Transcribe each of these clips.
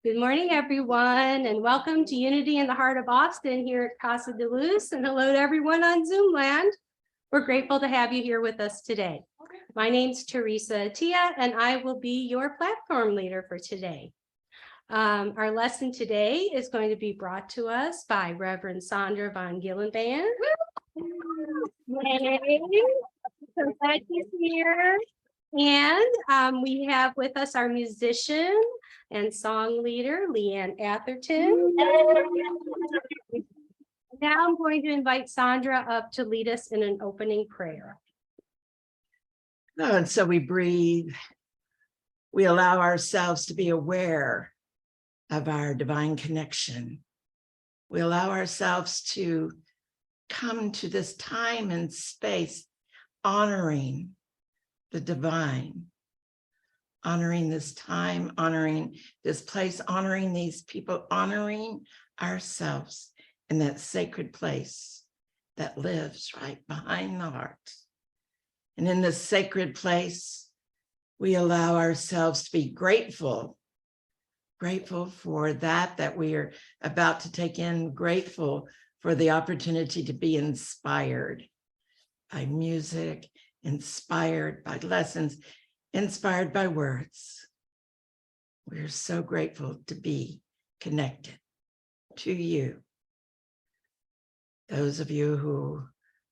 Good morning, everyone, and welcome to Unity in the Heart of Austin here at Casa de Luz, and hello to everyone on Zoom land. We're grateful to have you here with us today. My name's Teresa Attia, and I will be your platform leader for today. Our lesson today is going to be brought to us by Reverend Sondra von Gyllenband. Yay. So glad she's here. And we have with us our musician and song leader, Leanne Atherton. Now I'm going to invite Sondra up to lead us in an opening prayer. And so we breathe. We allow ourselves to be aware of our divine connection. We allow ourselves to come to this time and space, honoring the divine, honoring this time, honoring this place, honoring these people, honoring ourselves in that sacred place that lives right behind the heart. And in this sacred place, we allow ourselves to be grateful for that we are about to take in, grateful for the opportunity to be inspired by music, inspired by lessons, inspired by words. We're so grateful to be connected to you. Those of you who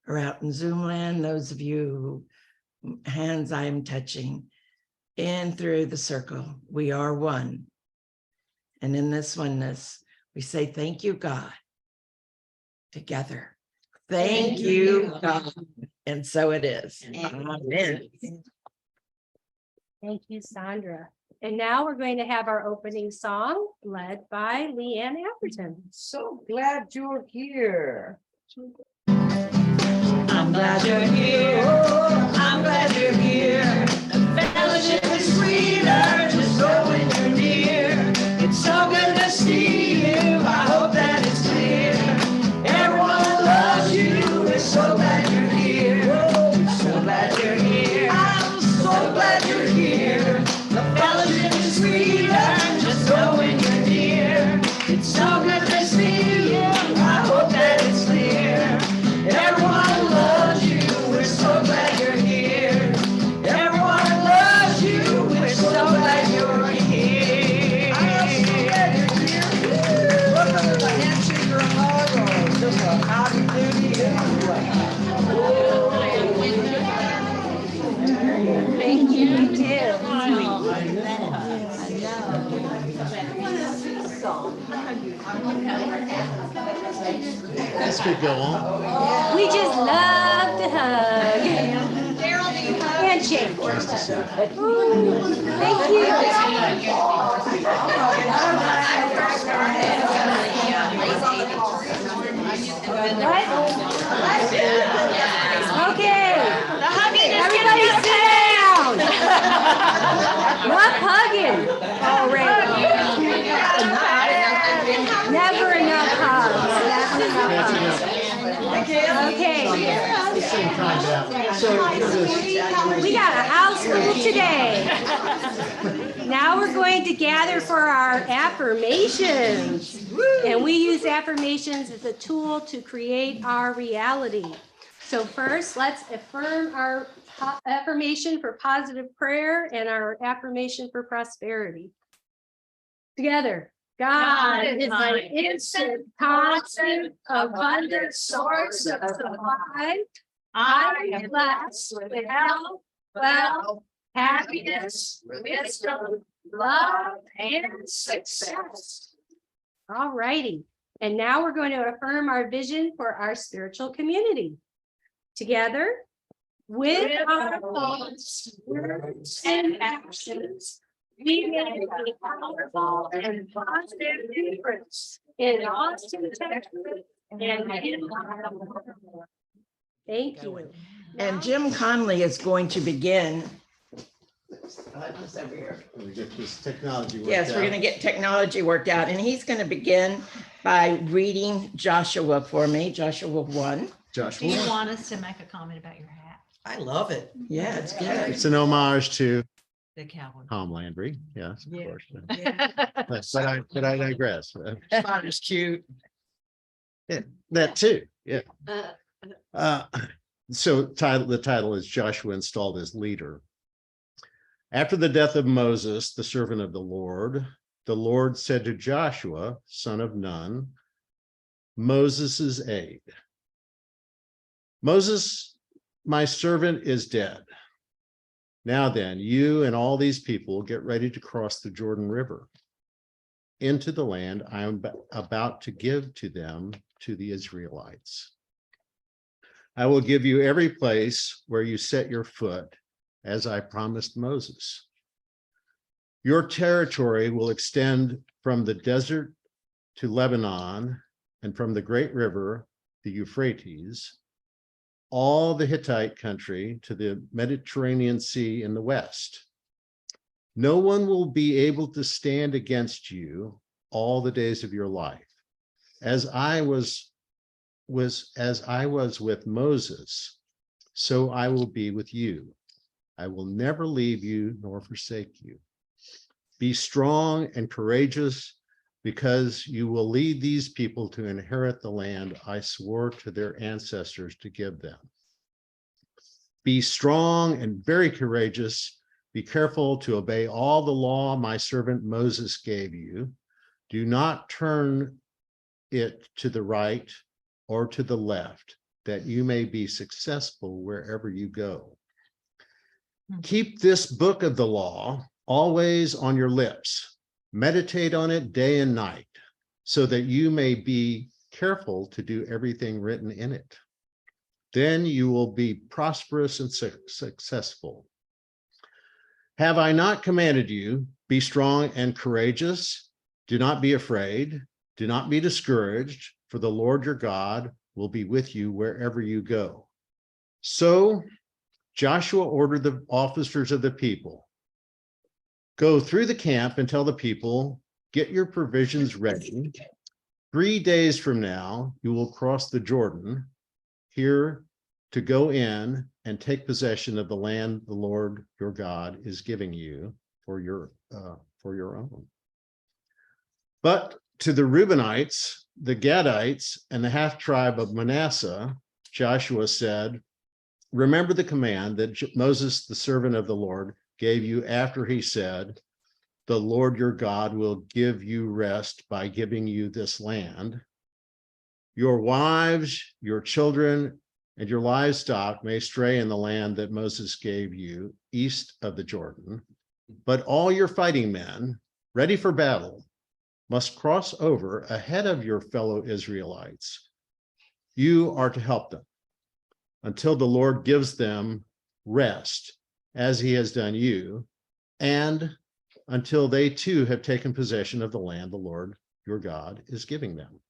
are out in Zoom land, those of you who hands I am touching, in through the circle, we are one. And in this oneness, we say, thank you, God, together. Thank you, God. And so it is. Amen. Thank you, Sondra. And now we're going to have our opening song led by Leanne Atherton. So glad you're here. I'm glad you're here. I'm glad you're here. The fellowship is sweeter just when you're near. It's so good to see you. I hope that it's clear. Everyone loves you. We're so glad you're here. So glad you're here. I'm so glad you're here. The fellowship is sweeter just when you're near. It's so good to see you. I hope that it's clear. Everyone loves you. We're so glad you're here. Everyone loves you. We're so glad you're here. I'm so glad you're here. Welcome to the handshake or a hug or just a howdy doody anyway. Thank you, too. This could go on. We just love to hug. Handshake. Ooh, thank you. Okay. Everybody sit down. Enough hugging already. Never enough hugs. Okay. We got a house full today. Now we're going to gather for our affirmations. And we use affirmations as a tool to create our reality. So first, let's affirm our affirmation for positive prayer and our affirmation for prosperity. Together. God is my instant, constant, abundant source of supply. I am blessed with health, wealth, happiness, wisdom, love, and success. All righty. And now we're going to affirm our vision for our spiritual community. Together, with our thoughts, words, and actions, we make a powerful and positive difference in Austin, Texas, and in our world. Thank you. And Jim Conley is going to begin. Over here. We get this technology worked Yes, we're out. going to get technology worked out, and he's going to begin by reading Joshua for me, Joshua 1. Joshua. Do you want us to make a comment about your hat? I love it. Yeah, it's good. It's an homage to The Calvin. Tom Landry, yes, of Yeah. course. Yeah. But I digress. Spot is cute. Yeah, that too, yeah. So the title is Joshua Installed as Leader. After the death of Moses, the servant of the Lord said to Joshua, son of Nun, Moses's aide, Moses, my servant, is dead. Now then, you and all these people get ready to cross the Jordan River into the land I am about to give to them, to the Israelites. I will give you every place where you set your foot, as I promised Moses. Your territory will extend from the desert to Lebanon, and from the great river, the Euphrates, all the Hittite country to the Mediterranean Sea in the west. No one will be able to stand against you all the days of your life. As I was with Moses, so I will be with you. I will never leave you nor forsake you. Be strong and courageous, because you will lead these people to inherit the land I swore to their ancestors to give them. Be strong and very courageous. Be careful to obey all the law my servant Moses gave you. Do not turn it to the right or to the left, that you may be successful wherever you go. Keep this book of the law always on your lips. Meditate on it day and night, so that you may be careful to do everything written in it. Then you will be prosperous and successful. Have I not commanded you, be strong and courageous? Do not be afraid. Do not be discouraged, for the Lord your God will be with you wherever you go. So Joshua ordered the officers of the people, go through the camp and tell the people, get your provisions ready. 3 days from now, you will cross the Jordan here to go in and take possession of the land the Lord your God is giving you for your own. But to the Reubenites, the Gadites, and the half tribe of Manasseh, Joshua said, remember the command that Moses, the servant of the Lord, gave you after he said, the Lord your God will give you rest by giving you this land. Your wives, your children, and your livestock may stray in the land that Moses gave you east of the Jordan, but all your fighting men, ready for battle, must cross over ahead of your fellow Israelites. You are to help them until the Lord gives them rest, as he has done you, and until they too have taken possession of the land the Lord your God is giving them.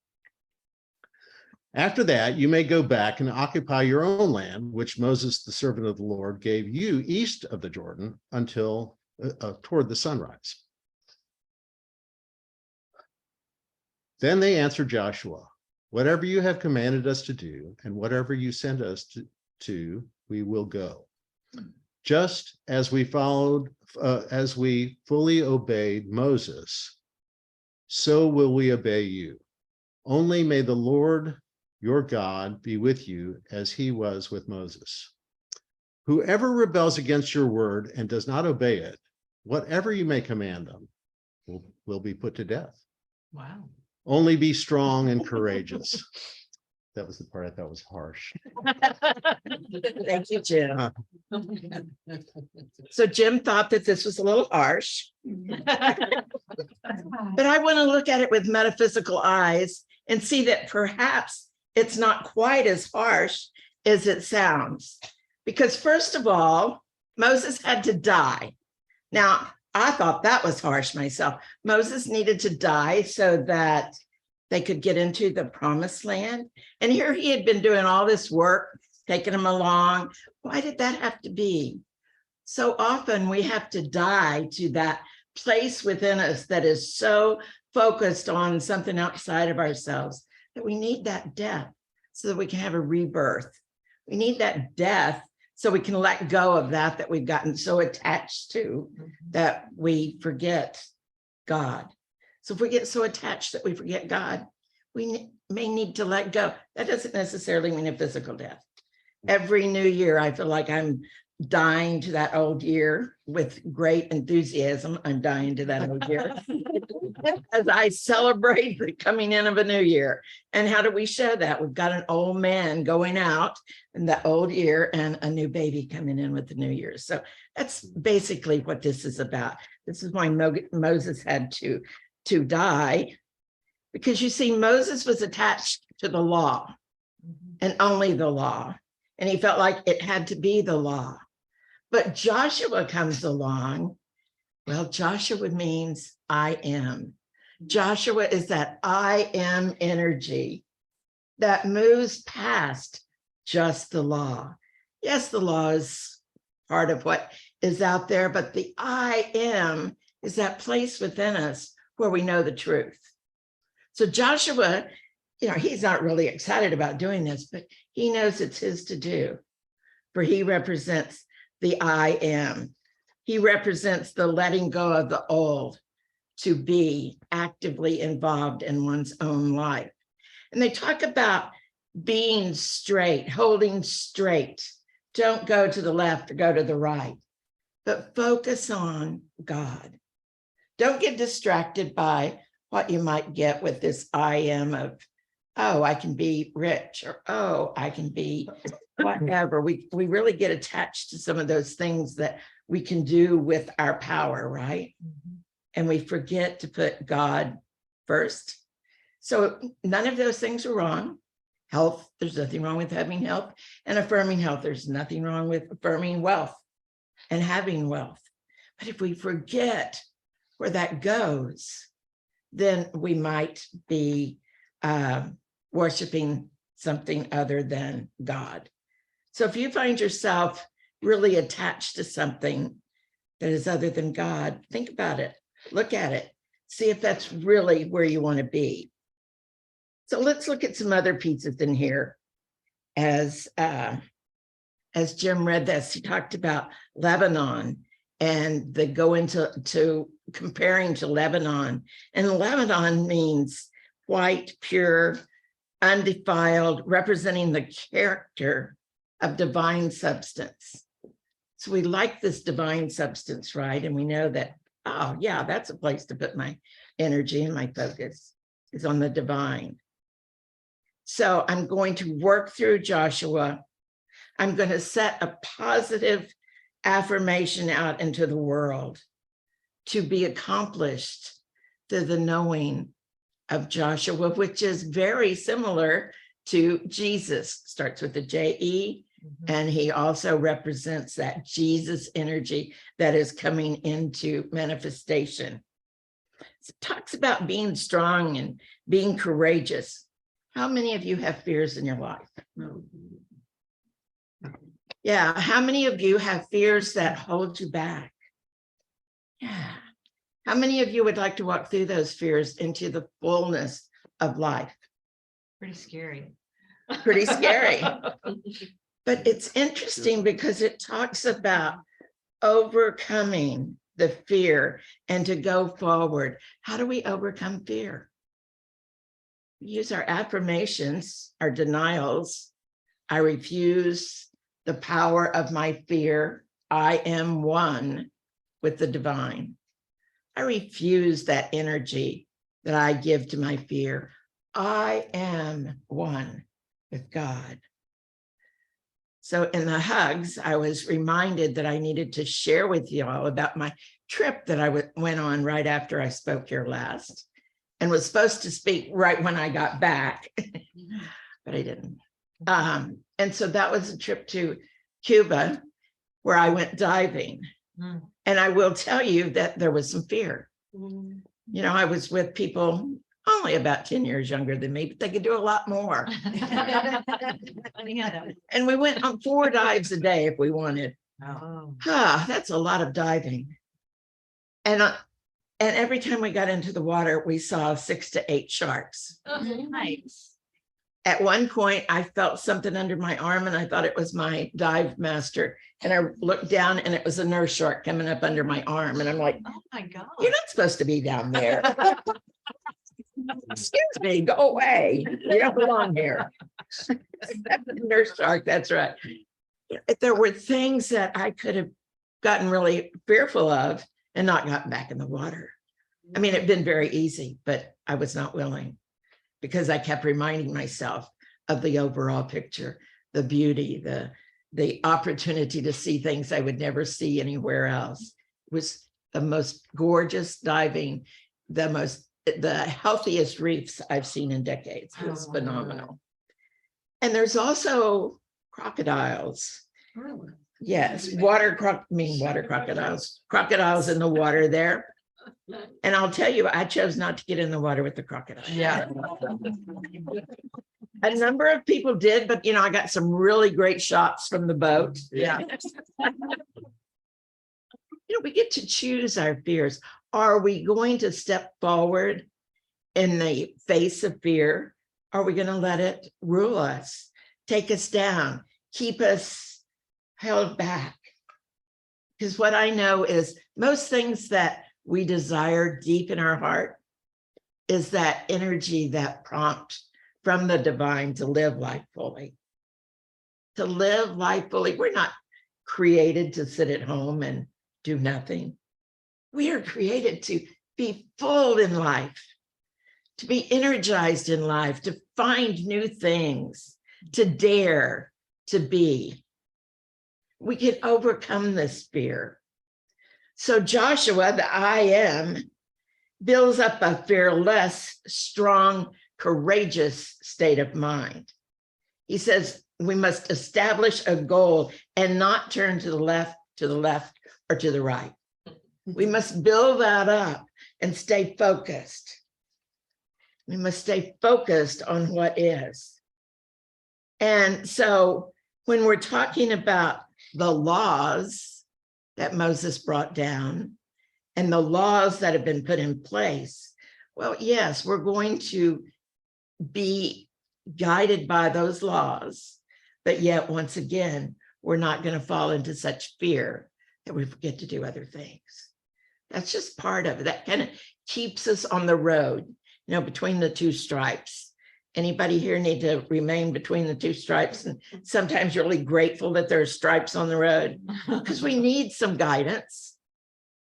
After that, you may go back and occupy your own land, which Moses, the servant of the Lord, gave you east of the Jordan until toward the sunrise. Then they answered Joshua, whatever you have commanded us to do, and whatever you send us to, we will go. Just as we fully obeyed Moses, so will we obey you. Only may the Lord your God be with you as he was with Moses. Whoever rebels against your word and does not obey it, whatever you may command them, will be put to death. Wow. Only be strong and courageous. That was the part I thought was harsh. Thank you, Jim. So Jim thought that this was a little harsh, but I want to look at it with metaphysical eyes and see that perhaps it's not quite as harsh as it sounds. Because first of all, Moses had to die. Now, I thought that was harsh myself. Moses needed to die so that they could get into the promised land. And here he had been doing all this work, taking them along. Why did that have to be? So often we have to die to that place within us that is so focused on something outside of ourselves that we need that death so that we can have a rebirth. We need that death So we can let go of that we've gotten so attached to that we forget God. So if we get so attached that we forget God, we may need to let go. That doesn't necessarily mean a physical death. Every new year, I feel like I'm dying to that old year with great enthusiasm. I'm dying to that old year as I celebrate the coming in of a new year. And how do we show that? We've got an old man going out in the old year and a new baby coming in with the new year. So that's basically what this is about. This is why Moses had to die, because you see, Moses was attached to the law and only the law. And he felt like it had to be the law. But Joshua comes along. Well, Joshua means I am. Joshua is that I am energy that moves past just the law. Yes, the law is part of what is out there, but the I am is that place within us where we know the truth. So Joshua, he's not really excited about doing this, but he knows it's his to do, for he represents the I am. He represents the letting go of the old to be actively involved in one's own life. And they talk about being straight, holding straight. Don't go to the left or go to the right, but focus on God. Don't get distracted by what you might get with this I am of, oh, I can be rich, or, oh, I can be whatever. We really get attached to some of those things that we can do with our power, right? And we forget to put God first. So none of those things are wrong. Health, there's nothing wrong with having health, and affirming health. There's nothing wrong with affirming wealth and having wealth. But if we forget where that goes, then we might be worshiping something other than God. So if you find yourself really attached to something that is other than God, think about it, look at it, see if that's really where you want to be. So let's look at some other pieces in here. As Jim read this, he talked about Lebanon and the go into comparing to Lebanon. And Lebanon means white, pure, undefiled, representing the character of divine substance. So we like this divine substance, right? And we know that, oh yeah, that's a place to put my energy and my focus is on the divine. So I'm going to work through Joshua. I'm going to set a positive affirmation out into the world to be accomplished through the knowing of Joshua, which is very similar to Jesus. Starts with the J-E, and he also represents that Jesus energy that is coming into manifestation. It talks about being strong and being courageous. How many of you have fears in your life? Yeah, how many of you have fears that hold you back? Yeah. How many of you would like to walk through those fears into the fullness of life? Pretty scary. Pretty scary. But it's interesting because it talks about overcoming the fear and to go forward. How do we overcome fear? We use our affirmations, our denials. I refuse the power of my fear. I am one with the divine. I refuse that energy that I give to my fear. I am one with God. So in the hugs, I was reminded that I needed to share with you all about my trip that I went on right after I spoke here last, and was supposed to speak right when I got back, but I didn't. And so that was a trip to Cuba where I went diving. And I will tell you that there was some fear. I was with people only about 10 years younger than me, but they could do a lot more. And we went on 4 dives a day if we wanted. That's a lot of diving. And every time we got into the water, we saw 6 to 8 sharks. Nice. At one point, I felt something under my arm and I thought it was my dive master. And I looked down and it was a nurse shark coming up under my arm. And I'm like, Oh, my God. you're not supposed to be down there. Excuse me, go away. You don't belong here. Nurse shark, that's right. If there were things that I could have gotten really fearful of and not gotten back in the water. I mean, it'd been very easy, but I was not willing because I kept reminding myself of the overall picture, the beauty, the opportunity to see things I would never see anywhere else. It was the most gorgeous diving, the healthiest reefs I've seen in decades. It was phenomenal. And there's also crocodiles. Yes, water crocodiles. Crocodiles in the water there. And I'll tell you, I chose not to get in the water with the crocodile. Yeah. A number of people did, but you know, I got some really great shots from the boat. Yeah. You know, we get to choose our fears. Are we going to step forward in the face of fear? Are we going to let it rule us, take us down, keep us held back? Because what I know is most things that we desire deep in our heart is that energy, that prompt from the divine to live life fully. To live life fully. We're not created to sit at home and do nothing. We are created to be full in life, to be energized in life, to find new things, to dare to be. We can overcome this fear. So Joshua, the I am, builds up a fearless, strong, courageous state of mind. He says we must establish a goal and not turn to the left, or to the right. We must build that up and stay focused. We must stay focused on what is. And so when we're talking about the laws that Moses brought down and the laws that have been put in place, well, yes, we're going to be guided by those laws, but yet once again, we're not going to fall into such fear that we forget to do other things. That's just part of it. That kind of keeps us on the road, you know, between the two stripes. Anybody here need to remain between the two stripes? And sometimes you're really grateful that there are stripes on the road because we need some guidance.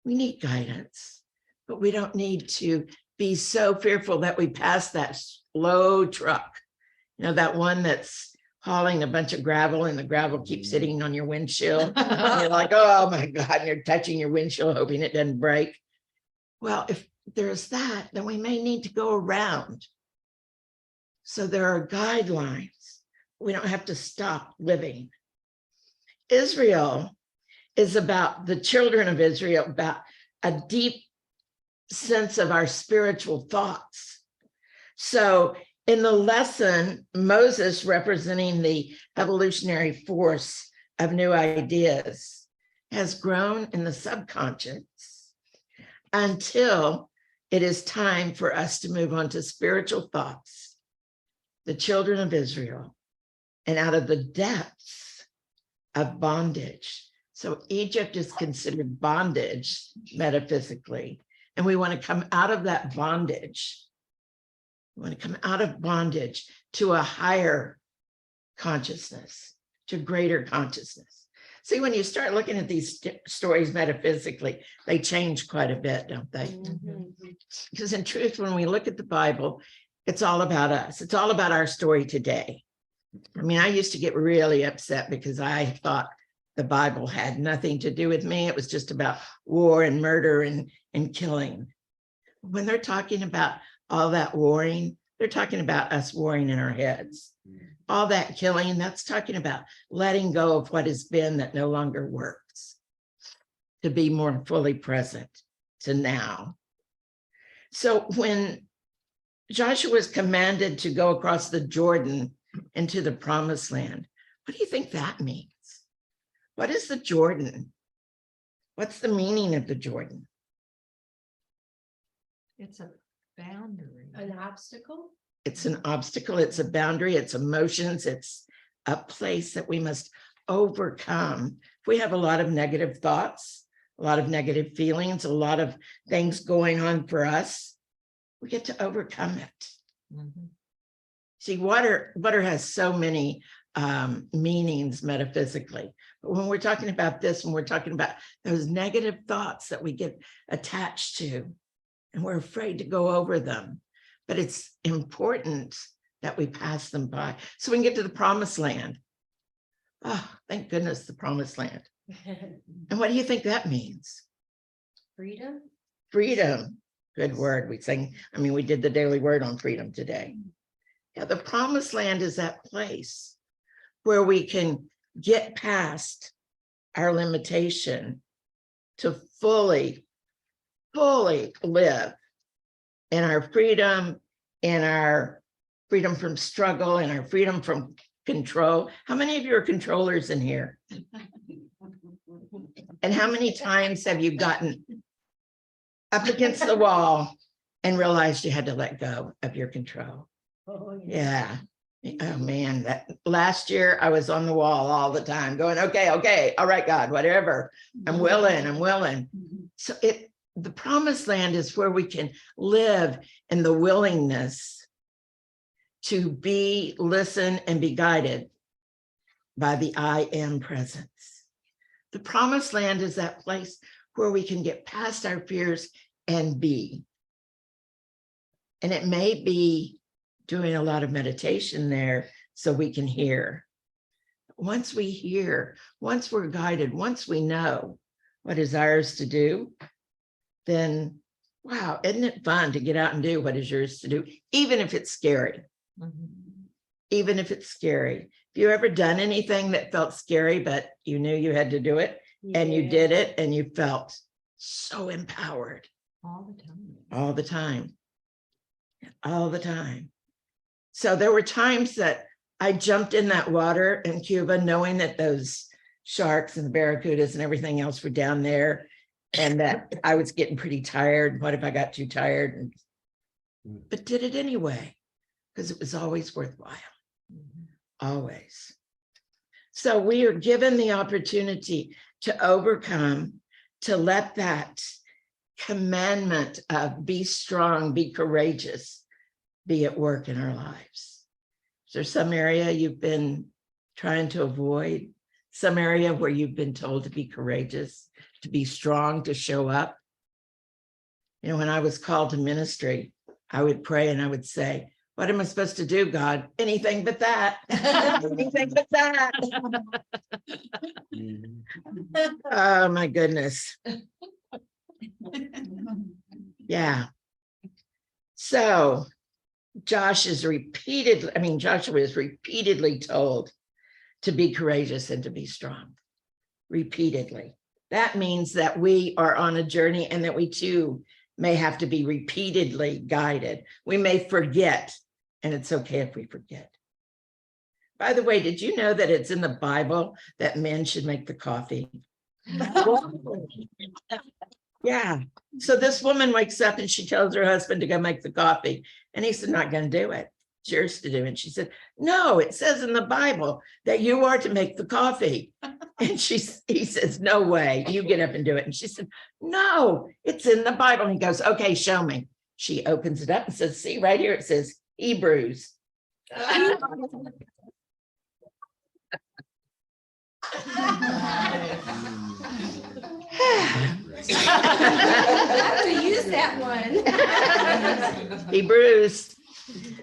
We need guidance, but we don't need to be so fearful that we pass that slow truck, you know, that one that's hauling a bunch of gravel and the gravel keeps sitting on your windshield. And you're like, oh my God, and you're touching your windshield, hoping it doesn't break. Well, if there's that, then we may need to go around. So there are guidelines. We don't have to stop living. Israel is about the children of Israel, about a deep sense of our spiritual thoughts. So in the lesson, Moses, representing the evolutionary force of new ideas, has grown in the subconscious until it is time for us to move on to spiritual thoughts, the children of Israel, and out of the depths of bondage. So Egypt is considered bondage metaphysically, and we want to come out of that bondage. We want to come out of bondage to a higher consciousness, to greater consciousness. See, when you start looking at these stories metaphysically, they change quite a bit, don't they? Because in truth, when we look at the Bible, it's all about us. It's all about our story today. I mean, I used to get really upset because I thought the Bible had nothing to do with me. It was just about war and murder and killing. When they're talking about all that warring, they're talking about us warring in our heads. All that killing, that's talking about letting go of what has been that no longer works, to be more fully present to now. So when Joshua was commanded to go across the Jordan into the promised land, what do you think that means? What is the Jordan? What's the meaning of the Jordan? It's a boundary. An obstacle? It's an obstacle, it's a boundary, it's emotions, it's a place that we must overcome. If we have a lot of negative thoughts, a lot of negative feelings, a lot of things going on for us, we get to overcome it. Mhm. See, water has so many meanings metaphysically. But when we're talking about this, when we're talking about those negative thoughts that we get attached to, and we're afraid to go over them, but it's important that we pass them by so we can get to the promised land. Oh, thank goodness, the promised land. And what do you think that means? Freedom. Freedom. Good word. We did the daily word on freedom today. Yeah, the promised land is that place where we can get past our limitation to fully live in our freedom, from struggle, and our freedom from control. How many of you are controllers in here? And how many times have you gotten up against the wall and realized you had to let go of your control? Oh, Yeah. Oh man, that last year I was on the wall all the time going, okay, all right, God, whatever. I'm willing. So the promised land is where we can live in the willingness to be, listen, and be guided by the I am presence. The promised land is that place where we can get past our fears and be. And it may be doing a lot of meditation there so we can hear. Once we hear, once we're guided, once we know what is ours to do, then wow, isn't it fun to get out and do what is yours to do, even if it's scary, Mhm. even if it's scary. Have you ever done anything that felt scary, but you knew you had to do it and you did it and you felt so empowered? All the time. All the time. All the time. So there were times that I jumped in that water in Cuba, knowing that those sharks and the barracudas and everything else were down there, and that I was getting pretty tired. What if I got too tired? But did it anyway, because it was always worthwhile. Mhm. Always. So we are given the opportunity to overcome, to let that commandment of be strong, be courageous, be at work in our lives. Is there some area you've been trying to avoid? Some area where you've been told to be courageous, to be strong, to show up? You know, when I was called to ministry, I would pray and I would say, what am I supposed to do, God? Anything but that. Anything but that. Oh my goodness. Yeah. So Joshua is repeatedly told to be courageous and to be strong. Repeatedly. That means that we are on a journey and that we too may have to be repeatedly guided. We may forget, and it's okay if we forget. By the way, did you know that it's in the Bible that men should make the coffee? Yeah. So this woman wakes up and she tells her husband to go make the coffee. And he said, not going to do it. It's yours to do. And she said, no, it says in the Bible that you are to make the coffee. And he says, no way, you get up and do it. And she said, no, it's in the Bible. And he goes, okay, show me. She opens it up and says, see right here, it says Hebrews. I'm gonna use that one. Hebrews.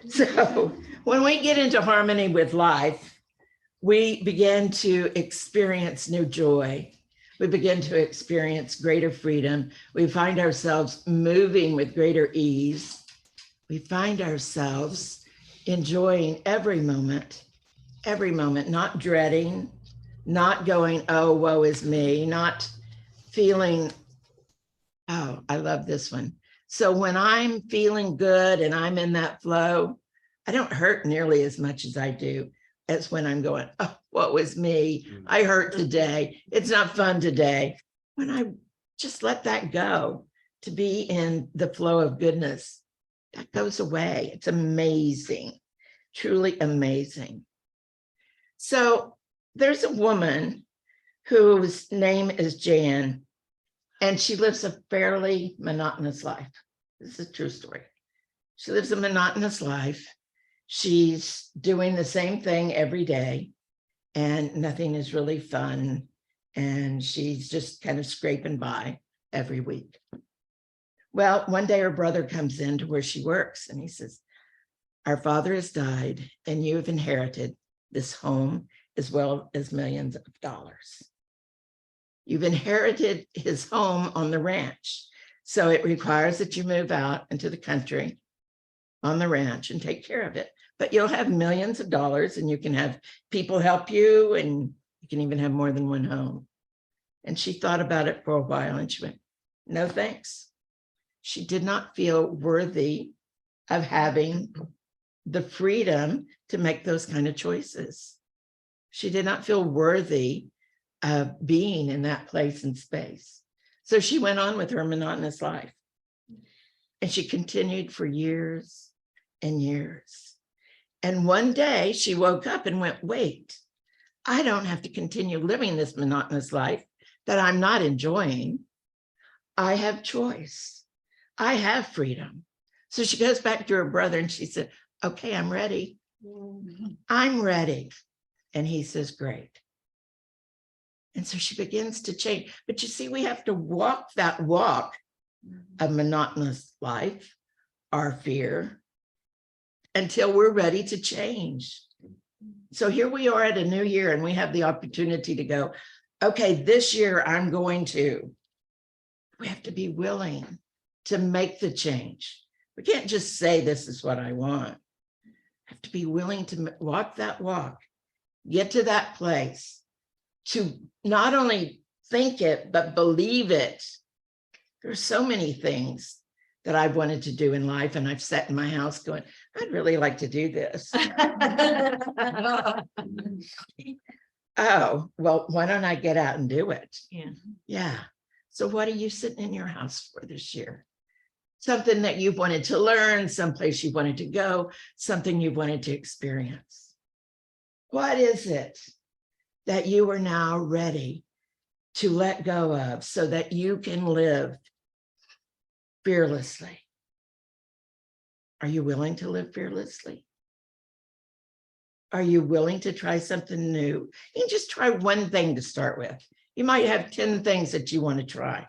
So when we get into harmony with life, we begin to experience new joy. We begin to experience greater freedom. We find ourselves moving with greater ease. We find ourselves enjoying every moment, not dreading, not going, oh, woe is me, not feeling, oh, I love this one. So when I'm feeling good and I'm in that flow, I don't hurt nearly as much as I do as when I'm going, oh, what was me? I hurt today. It's not fun today. When I just let that go, to be in the flow of goodness, that goes away. It's amazing, truly amazing. So there's a woman whose name is Jan, and she lives a fairly monotonous life. This is a true story. She lives a monotonous life. She's doing the same thing every day, and nothing is really fun. And she's just kind of scraping by every week. Well, one day her brother comes into where she works and he says, our father has died and you have inherited this home as well as millions of dollars. You've inherited his home on the ranch. So it requires that you move out into the country on the ranch and take care of it. But you'll have millions of dollars and you can have people help you and you can even have more than one home. And she thought about it for a while and she went, no, thanks. She did not feel worthy of having the freedom to make those kind of choices. She did not feel worthy of being in that place and space. So she went on with her monotonous life. And she continued for years and years. And one day she woke up and went, wait, I don't have to continue living this monotonous life that I'm not enjoying. I have choice. I have freedom. So she goes back to her brother and she said, okay, I'm ready. I'm ready. And he says, great. And so she begins to change. But you see, we have to walk that walk of monotonous life, our fear, until we're ready to change. So here we are at a new year and we have the opportunity to go, okay, this year we have to be willing to make the change. We can't just say, this is what I want. I have to be willing to walk that walk, get to that place, to not only think it, but believe it. There's so many things that I've wanted to do in life, and I've sat in my house going, I'd really like to do this. Oh, well, why don't I get out and do it? Yeah. So what are you sitting in your house for this year? Something that you've wanted to learn, someplace you wanted to go, something you wanted to experience. What is it that you are now ready to let go of so that you can live fearlessly? Are you willing to live fearlessly? Are you willing to try something new? You can just try one thing to start with. You might have 10 things that you want to try.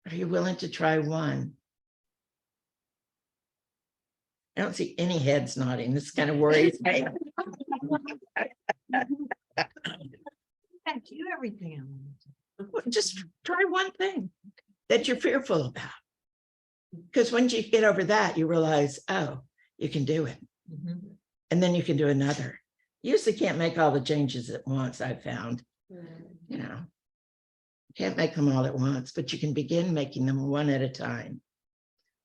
Are you willing to try one? I don't see any heads nodding. This kind of worries me. Do everything. Just try one thing that you're fearful about. Because once you get over that, you realize, oh, you can do it. And then you can do another. You usually can't make all the changes at once, I've found. You know, can't make them all at once, but you can begin making them one at a time.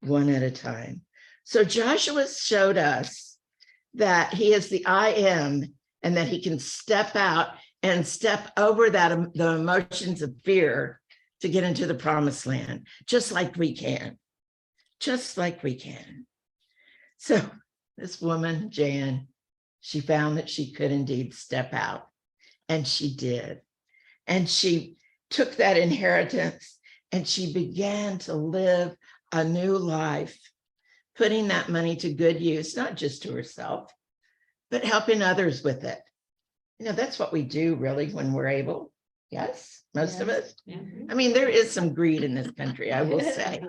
One at a time. So Joshua showed us that he is the I am, and that he can step out and step over that the emotions of fear to get into the promised land, just like we can. Just like we can. So this woman, Jan, she found that she could indeed step out, and she did. And she took that inheritance and she began to live a new life, putting that money to good use, not just to herself, but helping others with it. You know, that's what we do really when we're able. Yes, most of us. I mean, there is some greed in this country, I will say.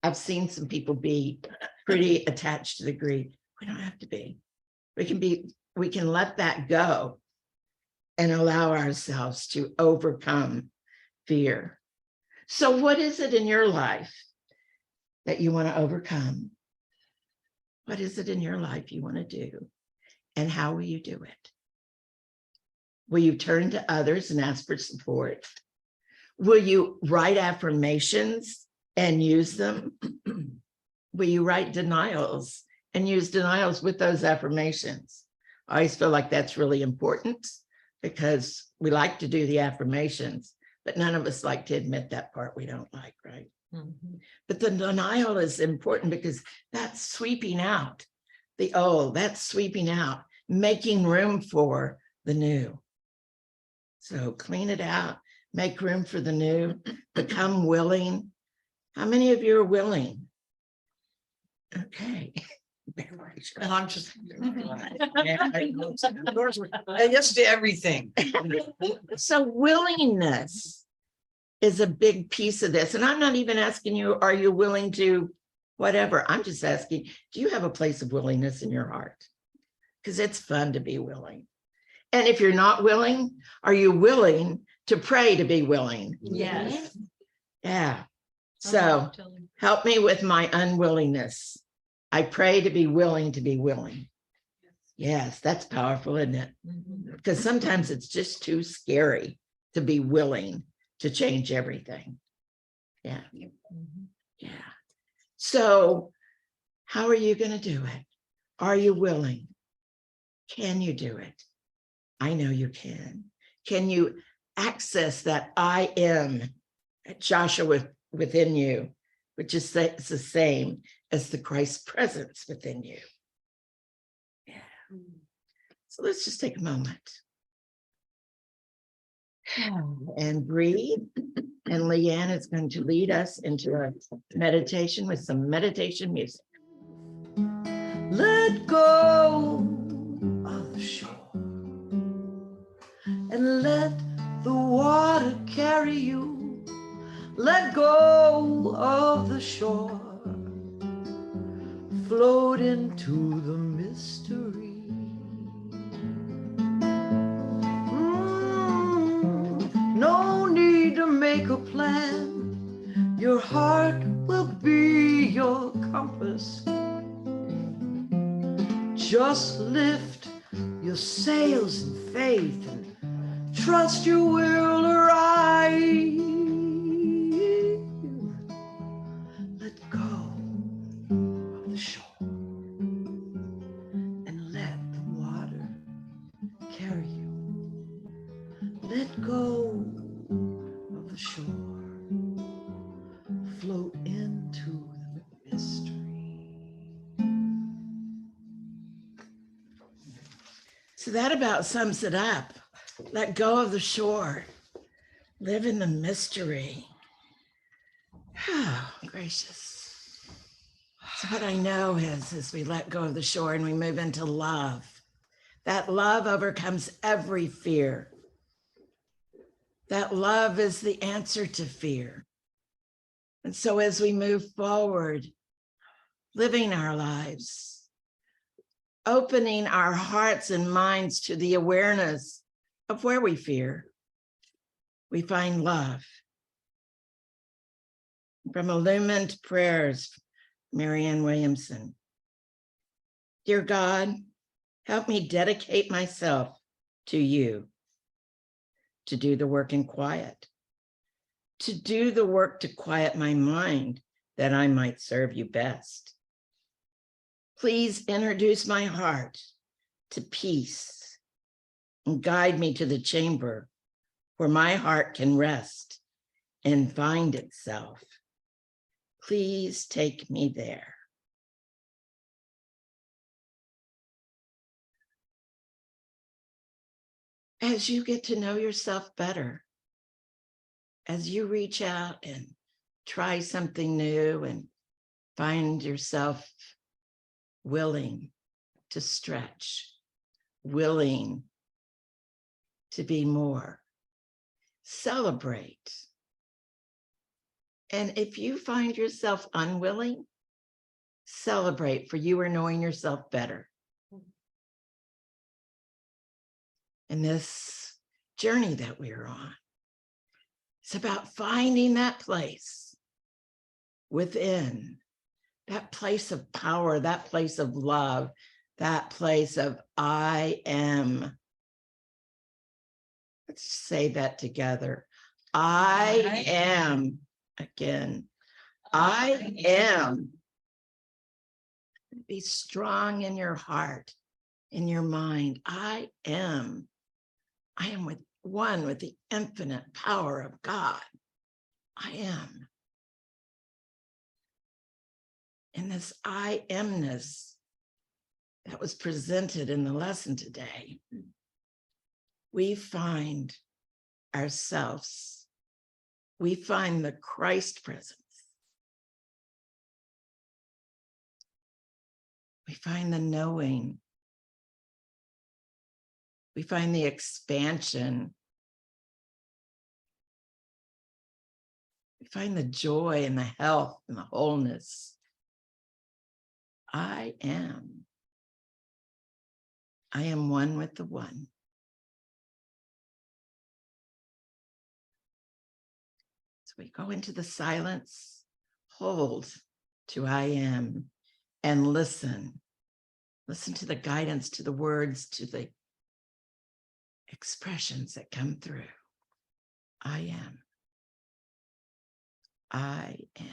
I've seen some people be pretty attached to the greed. We don't have to be. We can let that go and allow ourselves to overcome fear. So what is it in your life that you want to overcome? What is it in your life you want to do? And how will you do it? Will you turn to others and ask for support? Will you write affirmations and use them? Will you write denials and use denials with those affirmations? I always feel like that's really important because we like to do the affirmations, but none of us like to admit that part we don't like, right? Mhm. But the denial is important because that's sweeping out the old, that's sweeping out, making room for the new. So clean it out, make room for the new, become willing. How many of you are willing? Okay. And I'm just. Yes to everything. So willingness is a big piece of this. And I'm not even asking you, are you willing to whatever? I'm just asking, do you have a place of willingness in your heart? Because it's fun to be willing. And if you're not willing, are you willing to pray to be willing? Yes. Yeah. So help me with my unwillingness. I pray to be willing to be willing. Yes, that's powerful, isn't it? Mhm. Because sometimes it's just too scary to be willing to change everything. Yeah, Mhm. yeah. So how are you going to do it? Are you willing? Can you do it? I know you can. Can you access that I am Joshua within you, which is the same as the Christ presence within you? Yeah. So let's just take a moment and breathe. And Leanne is going to lead us into a meditation with some meditation music. Let go of the shore and let the water carry you. Let go of the shore. Float into the mystery. No need to make a plan. Your heart will be your compass. Just lift your sails in faith and trust you will arrive. Let go of the shore and let the water carry you. Let go of the shore. Float into the mystery. So that about sums it up. Let go of the shore. Live in the mystery. Oh, gracious. So what I know is we let go of the shore and we move into love. That love overcomes every fear. That love is the answer to fear. And so as we move forward, living our lives, opening our hearts and minds to the awareness of where we fear, we find love. From Illumined Prayers, Marianne Williamson. Dear God, help me dedicate myself to you, to do the work in quiet, to do the work to quiet my mind that I might serve you best. Please introduce my heart to peace and guide me to the chamber where my heart can rest and find itself. Please take me there. As you get to know yourself better, as you reach out and try something new and find yourself willing to stretch, willing to be more, celebrate. And if you find yourself unwilling, celebrate, for you are knowing yourself better. In this journey that we are on, it's about finding that place within, that place of power, that place of love, that place of I am. Let's say that together. I am. Again, I am. Be strong in your heart, in your mind. I am. I am with one with the infinite power of God. I am. in this I amness that was presented in the lesson today, we find ourselves, we find the Christ presence. We find the knowing. We find the expansion. We find the joy and the health and the wholeness. I am one with the one. So we go into the silence, hold to I am, and listen. Listen to the guidance, to the words, to the expressions that come through. I am. I am.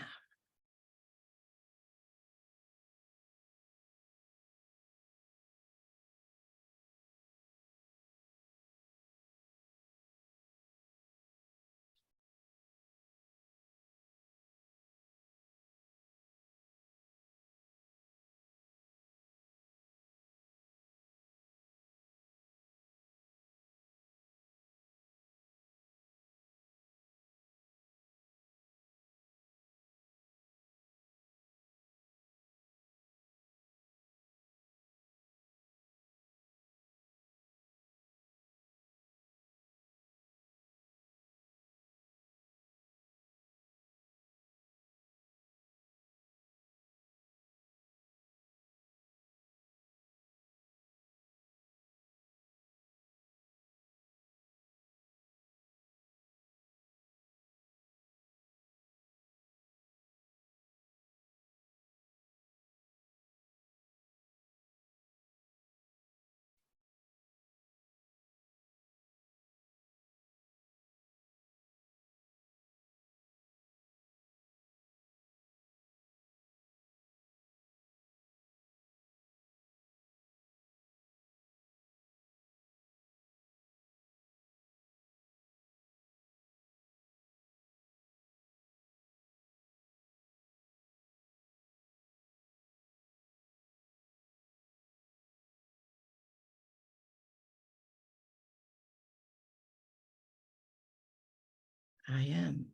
I am.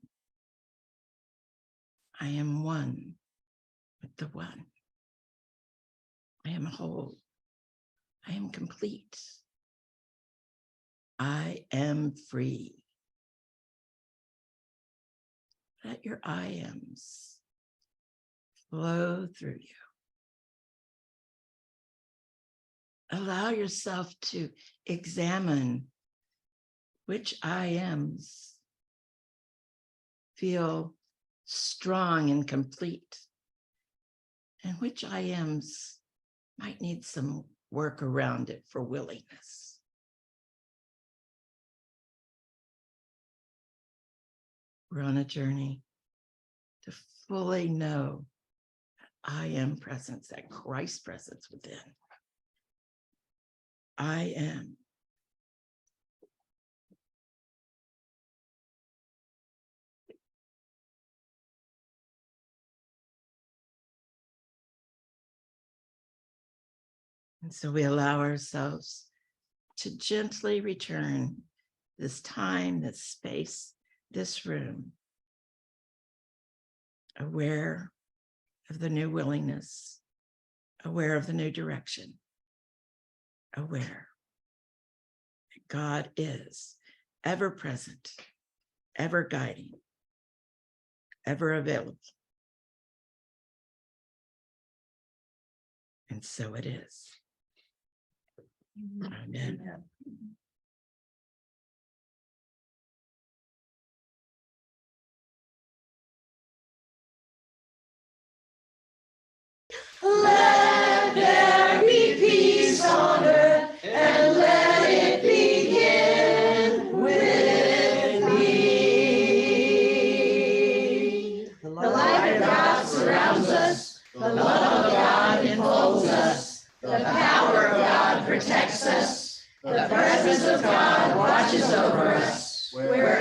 I am one with the one. I am whole. I am complete. I am free. Let your I ams flow through you. Allow yourself to examine which I ams feel strong and complete, and which I ams might need some work around it for willingness. We're on a journey to fully know that I am presence, that Christ presence within. I am. And so we allow ourselves to gently return this time, this space, this room, aware of the new willingness, aware of the new direction, aware that God is ever present, ever guiding, ever available. And so it is. Amen. Let there be peace on earth, and let it begin with me. The light of God surrounds us, the love of God enfolds us, the power of God protects us, the presence of God watches over us. Wherever